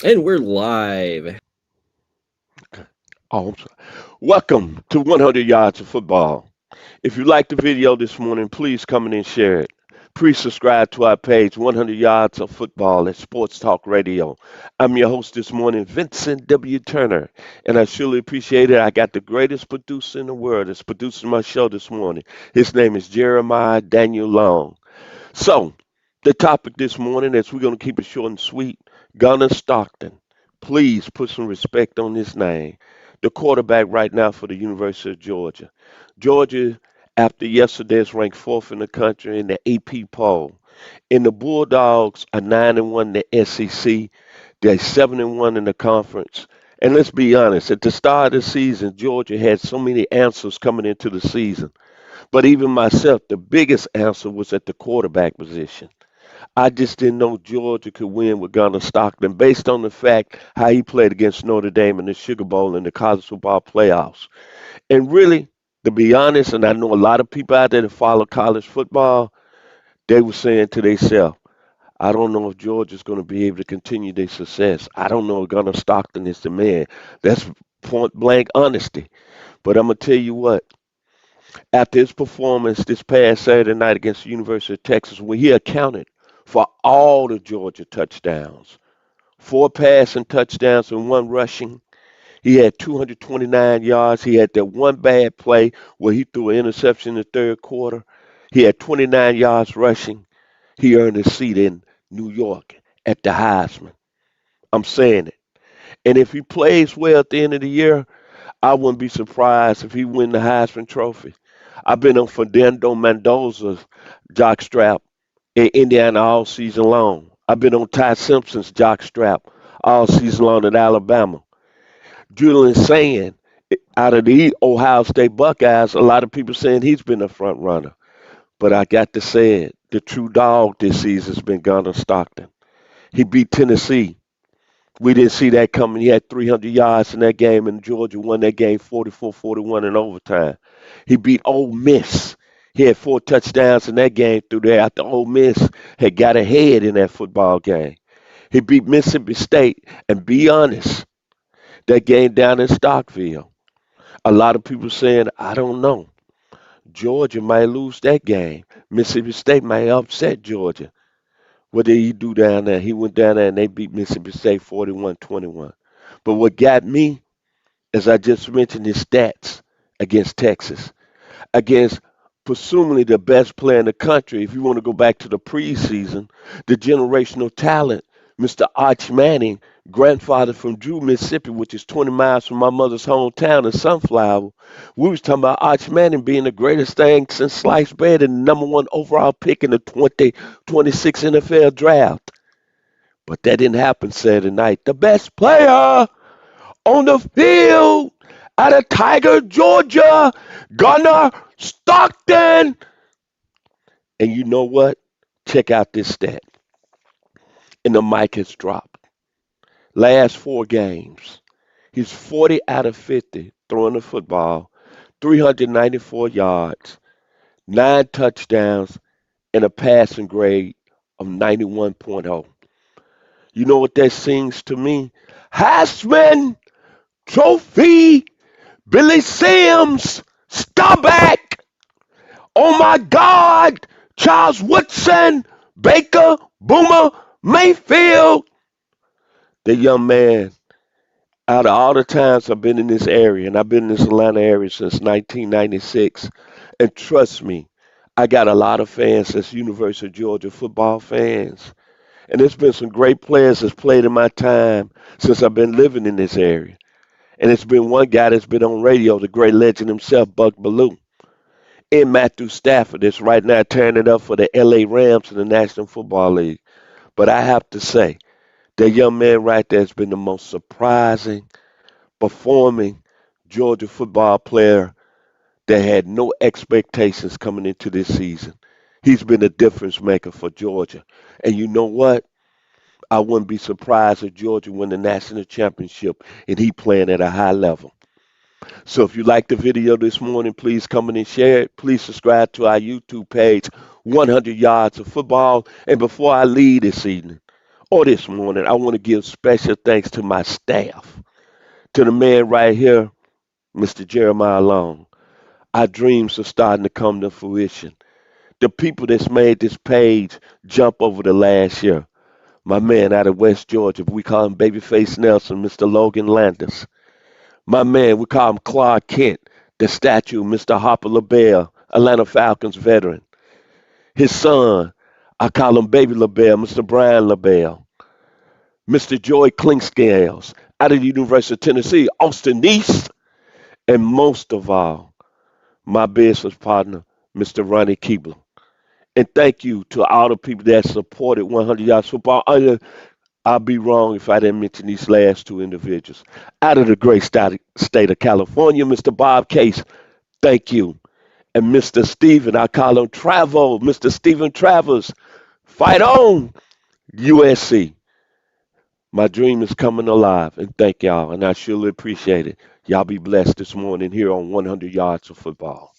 And we're live. Oh, I'm sorry. Welcome to 100 Yards of Football. If you liked the video this morning, please come in and share it. Please subscribe to our page, 100 Yards of Football at Sports Talk Radio. I'm your host this morning, Vincent W. Turner, and I surely appreciate it. I got the greatest producer in the world that's producing my show this morning. His name is Jeremiah Daniel Long. So, the topic this morning is we're going to keep it short and sweet. Gunner Stockton. Please put some respect on his name. The quarterback right now for the University of Georgia. Georgia, after yesterday, is ranked fourth in the country in the AP poll. And the Bulldogs are 9-1 in the SEC. They're 7-1 in the conference. And let's be honest, at the start of the season, Georgia had so many answers coming into the season. But even myself, the biggest answer was at the quarterback position. I just didn't know Georgia could win with Gunnar Stockton based on the fact how he played against Notre Dame in the Sugar Bowl in the college football playoffs. And really, to be honest, and I know a lot of people out there that follow college football, they were saying to themselves, I don't know if Georgia's going to be able to continue their success. I don't know if Gunnar Stockton is the man. That's point blank honesty. But I'm going to tell you what, after his performance this past Saturday night against the University of Texas, when he accounted for all the Georgia touchdowns, four passing touchdowns and one rushing. He had 229 yards. He had that one bad play where he threw an interception in the third quarter. He had 29 yards rushing. He earned a seat in New York at the Heisman. I'm saying it. And if he plays well at the end of the year, I wouldn't be surprised if he win the Heisman Trophy. I've been on Fernando Mendoza's jockstrap in Indiana all season long. I've been on Ty Simpson's jockstrap all season long at Alabama. Julian saying out of the Ohio State Buckeyes, a lot of people saying he's been a front runner. But I got to say it, the true dog this season has been Gunnar Stockton. He beat Tennessee. We didn't see that coming. He had 300 yards in that game, and Georgia won that game 44-41 in overtime. He beat Ole Miss. He had four touchdowns in that game through there after Ole Miss had got ahead in that football game. He beat Mississippi State, and be honest, that game down in Stockville. A lot of people saying, I don't know. Georgia might lose that game. Mississippi State might upset Georgia. What did he do down there? He went down there and they beat Mississippi State 41-21. But what got me, as I just mentioned, his stats against Texas, against presumably the best player in the country. If you want to go back to the preseason, the generational talent, Mr. Arch Manning, grandfather from Drew, Mississippi, which is 20 miles from my mother's hometown in Sunflower. We was talking about Arch Manning being the greatest thing since sliced bread and the number one overall pick in the 2026 NFL draft. But that didn't happen Saturday night. The best player on the field out of Tiger, Georgia, Gunnar Stockton. And you know what? Check out this stat. And the mic has dropped. Last four games, he's 40 out of 50 throwing the football, 394 yards, nine touchdowns, and a passing grade of 91.0. You know what that sings to me? Heisman Trophy, Billy Sims, Starback. Oh my God, Charles Woodson, Baker, Boomer, Mayfield. The young man, out of all the times I've been in this area, and I've been in this Atlanta area since 1996, and trust me, I got a lot of fans that's University of Georgia football fans. And there's been some great players that's played in my time since I've been living in this area. And it's been one guy that's been on radio, the great legend himself, Buck Bellew, and Matthew Stafford that's right now tearing it up for the LA Rams in the National Football League. But I have to say, that young man right there has been the most surprising, performing Georgia football player that had no expectations coming into this season. He's been a difference maker for Georgia. And you know what? I wouldn't be surprised if Georgia win the national championship and he playing at a high level. So if you like the video this morning, please come in and share it. Please subscribe to our YouTube page, 100 Yards of Football. And before I leave this evening, Or this morning, I want to give special thanks to my staff, to the man right here, Mr. Jeremiah Long. Our dreams are starting to come to fruition. The people that's made this page jump over the last year. My man out of West Georgia, we call him Babyface Nelson, Mr. Logan Landis. My man, we call him Clark Kent, the statue, Mr. Harper LaBelle, Atlanta Falcons veteran. His son, I call him Baby LaBelle, Mr. Brian LaBelle. Mr. Joy Clinkscales, out of the University of Tennessee, Austin East, and most of all, my business partner, Mr. Ronnie Keebler. And thank you to all the people that supported 100 Yards Football. I'll be wrong if I didn't mention these last two individuals. Out of the great state of California, Mr. Bob Case, thank you. And Mr. Stephen, I call him Travo, Mr. Stephen Travers, fight on, USC. My dream is coming alive, and thank y'all, and I surely appreciate it. Y'all be blessed this morning here on 100 Yards of Football.